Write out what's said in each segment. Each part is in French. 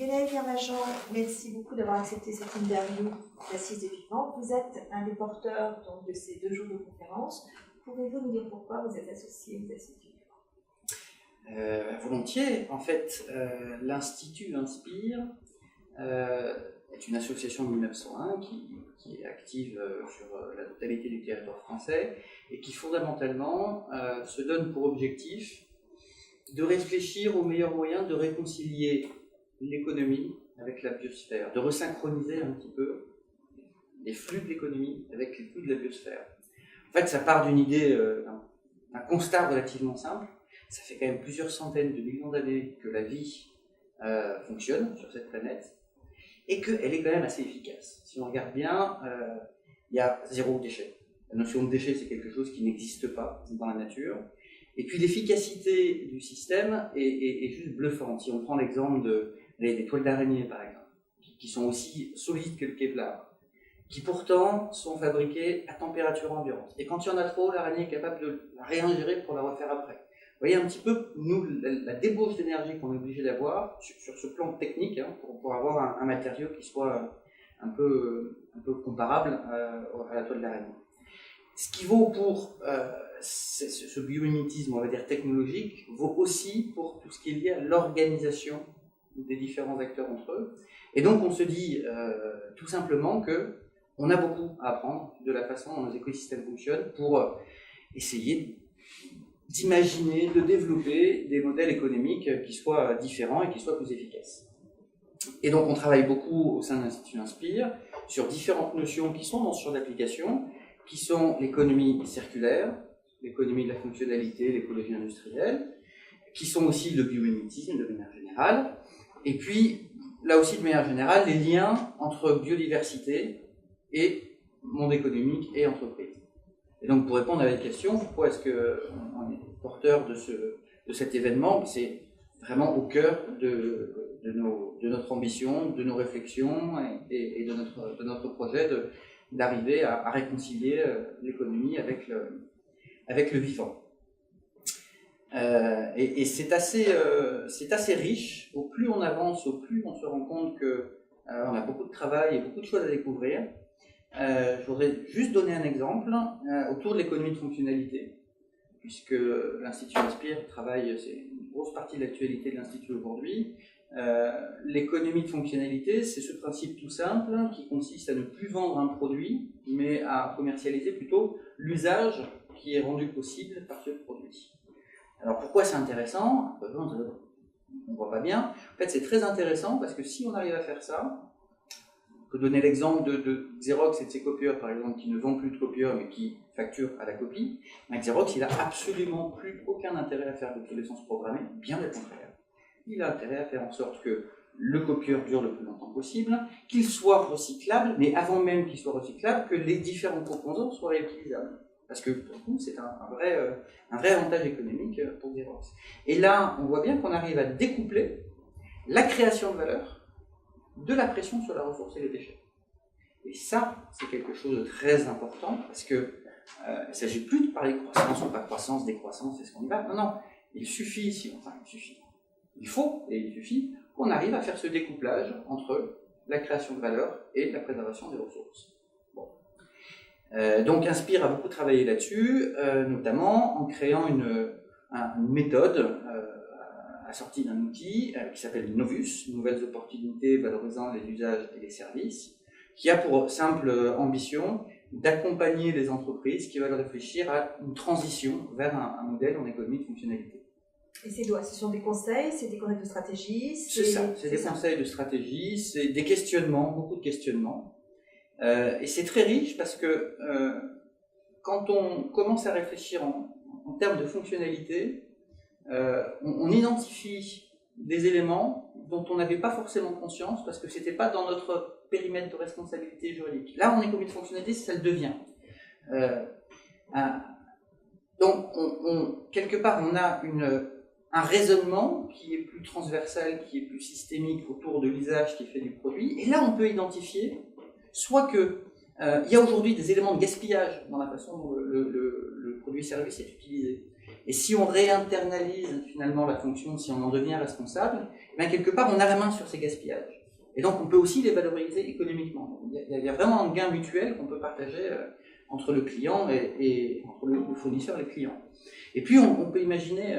Guénaël Garmachon, merci beaucoup d'avoir accepté cette interview d'Assises des Vivants. Vous êtes un des porteurs donc, de ces 2 jours de conférence. Pouvez-vous nous dire pourquoi vous êtes associé aux Assises des Vivants? Volontiers. En fait, l'Institut Inspire est une association de 1901 qui est active sur la totalité du territoire français et qui fondamentalement se donne pour objectif de réfléchir aux meilleurs moyens de réconcilier l'économie avec la biosphère, de resynchroniser un petit peu les flux de l'économie avec les flux de la biosphère. En fait, ça part d'une idée, d'un constat relativement simple. Ça fait quand même plusieurs centaines de millions d'années que la vie fonctionne sur cette planète et qu'elle est quand même assez efficace. Si on regarde bien, il y a 0 déchet. La notion de déchet, c'est quelque chose qui n'existe pas dans la nature. Et puis l'efficacité du système est juste bluffante. Si on prend l'exemple des toiles d'araignée, par exemple, qui sont aussi solides que le Kevlar, qui pourtant sont fabriquées à température ambiante. Et quand il y en a trop, l'araignée est capable de la réingérer pour la refaire après. Vous voyez un petit peu, nous, la débauche d'énergie qu'on est obligé d'avoir sur ce plan technique, hein, pour avoir un matériau qui soit un peu comparable à la toile d'araignée. Ce qui vaut pour ce biomimétisme, on va dire technologique, vaut aussi pour tout ce qui est lié à l'organisation des différents acteurs entre eux. Et donc on se dit tout simplement qu'on a beaucoup à apprendre de la façon dont nos écosystèmes fonctionnent pour essayer d'imaginer, de développer des modèles économiques qui soient différents et qui soient plus efficaces. Et donc on travaille beaucoup au sein de l'Institut Inspire sur différentes notions qui sont dans ce champ d'application, qui sont l'économie circulaire, l'économie de la fonctionnalité, l'écologie industrielle, qui sont aussi le biomimétisme de manière générale, et puis là aussi de manière générale les liens entre biodiversité et monde économique et entreprise. Et donc pour répondre à la question, pourquoi est-ce qu'on est porteur de cet événement, c'est vraiment au cœur de notre ambition, de nos réflexions et de notre projet d'arriver à réconcilier l'économie avec le vivant. Et c'est assez riche. Au plus on avance, au plus on se rend compte qu'on a beaucoup de travail et beaucoup de choses à découvrir. Je voudrais juste donner un exemple autour de l'économie de fonctionnalité, puisque l'Institut Inspire travaille, c'est une grosse partie de l'actualité de l'Institut aujourd'hui. L'économie de fonctionnalité, c'est ce principe tout simple qui consiste à ne plus vendre un produit, mais à commercialiser plutôt l'usage qui est rendu possible par ce produit. Alors pourquoi c'est intéressant? On ne voit pas bien. En fait, c'est très intéressant parce que si on arrive à faire ça, on peut donner l'exemple de Xerox et de ses copieurs, par exemple, qui ne vendent plus de copieurs mais qui facturent à la copie. Mais Xerox, il n'a absolument plus aucun intérêt à faire d'obsolescence programmée, bien au contraire. Il a intérêt à faire en sorte que le copieur dure le plus longtemps possible, qu'il soit recyclable, mais avant même qu'il soit recyclable, que les différents composants soient réutilisables. Parce que pour nous, c'est un vrai avantage économique pour Xerox. Et là, on voit bien qu'on arrive à découpler la création de valeur de la pression sur la ressource et les déchets. Et ça, c'est quelque chose de très important, parce que il ne s'agit plus de parler de croissance ou pas croissance, décroissance, c'est ce qu'on y va. Non, il suffit, il faut et il suffit qu'on arrive à faire ce découplage entre la création de valeur et la préservation des ressources. Bon. Donc Inspire a beaucoup travaillé là-dessus, notamment en créant une méthode assortie d'un outil qui s'appelle Novus, Nouvelles opportunités valorisant les usages et les services, qui a pour simple ambition d'accompagner les entreprises qui veulent réfléchir à une transition vers un modèle en économie de fonctionnalité. Et c'est quoi? Ce sont des conseils, c'est des conseils de stratégie? C'est ça, c'est des conseils de stratégie, c'est des questionnements, beaucoup de questionnements. Et c'est très riche parce que quand on commence à réfléchir en termes de fonctionnalité, on identifie des éléments dont on n'avait pas forcément conscience parce que ce n'était pas dans notre périmètre de responsabilité juridique. Là, en économie de fonctionnalité, ça le devient. Donc, quelque part, on a un raisonnement qui est plus transversal, qui est plus systémique autour de l'usage qui est fait du produit. Et là, on peut identifier soit que il y a aujourd'hui des éléments de gaspillage dans la façon dont le produit-service est utilisé. Et si on réinternalise finalement la fonction, si on en devient responsable, bien quelque part on a la main sur ces gaspillages. Et donc on peut aussi les valoriser économiquement. Il y a vraiment un gain mutuel qu'on peut partager entre le client et entre le fournisseur et le client. Et puis on peut imaginer,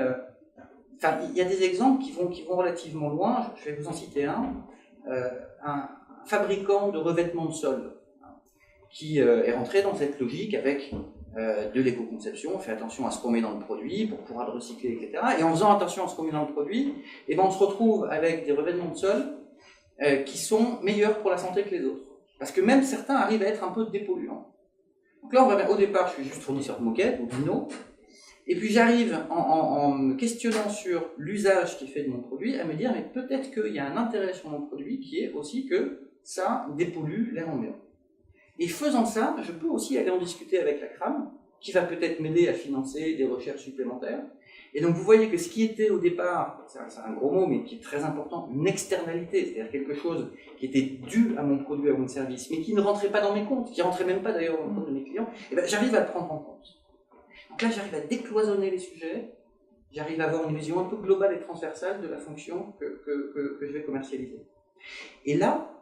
il y a des exemples qui vont relativement loin. Je vais vous en citer un fabricant de revêtements de sol qui est rentré dans cette logique avec de l'éco-conception, on fait attention à ce qu'on met dans le produit pour pouvoir le recycler, etc. Et en faisant attention à ce qu'on met dans le produit, eh ben on se retrouve avec des revêtements de sol qui sont meilleurs pour la santé que les autres. Parce que même certains arrivent à être un peu dépolluants. Donc là, on va, au départ, je suis juste fournisseur de moquette ou de lino, et puis j'arrive en me questionnant sur l'usage qui est fait de mon produit à me dire, mais peut-être qu'il y a un intérêt sur mon produit qui est aussi que ça dépollue l'air ambiant. Et faisant ça, je peux aussi aller en discuter avec la CRAM, qui va peut-être m'aider à financer des recherches supplémentaires. Et donc vous voyez que ce qui était au départ, c'est un gros mot, mais qui est très important, une externalité, c'est-à-dire quelque chose qui était dû à mon produit, à mon service, mais qui ne rentrait pas dans mes comptes, qui ne rentrait même pas d'ailleurs dans le compte de mes clients, et ben, j'arrive à le prendre en compte. Donc là, j'arrive à décloisonner les sujets, j'arrive à avoir une vision un peu globale et transversale de la fonction que je vais commercialiser. Et là,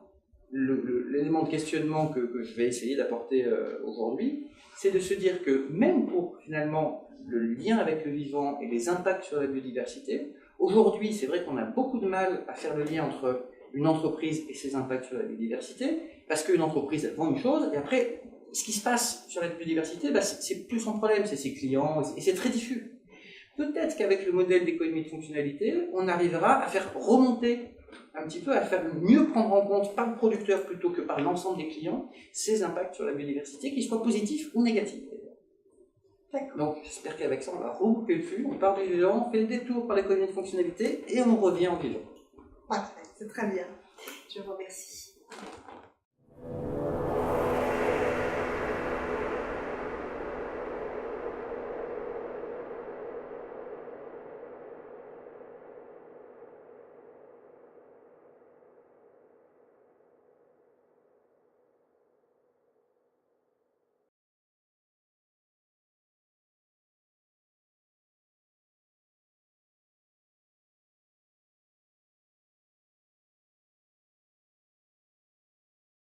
l'élément de questionnement que je vais essayer d'apporter aujourd'hui, c'est de se dire que même pour finalement le lien avec le vivant et les impacts sur la biodiversité, aujourd'hui c'est vrai qu'on a beaucoup de mal à faire le lien entre une entreprise et ses impacts sur la biodiversité, parce qu'une entreprise elle vend une chose, et après ce qui se passe sur la biodiversité, bah, c'est plus son problème, c'est ses clients, et c'est très diffus. Peut-être qu'avec le modèle d'économie de fonctionnalité, on arrivera à faire remonter un petit peu, à faire mieux prendre en compte par le producteur plutôt que par l'ensemble des clients ces impacts sur la biodiversité, qu'ils soient positifs ou négatifs. Donc j'espère qu'avec ça on va reboucler le flux, on part du vivant, on fait le détour par l'économie de fonctionnalité et on revient au vivant. Parfait, c'est très bien. Je vous remercie.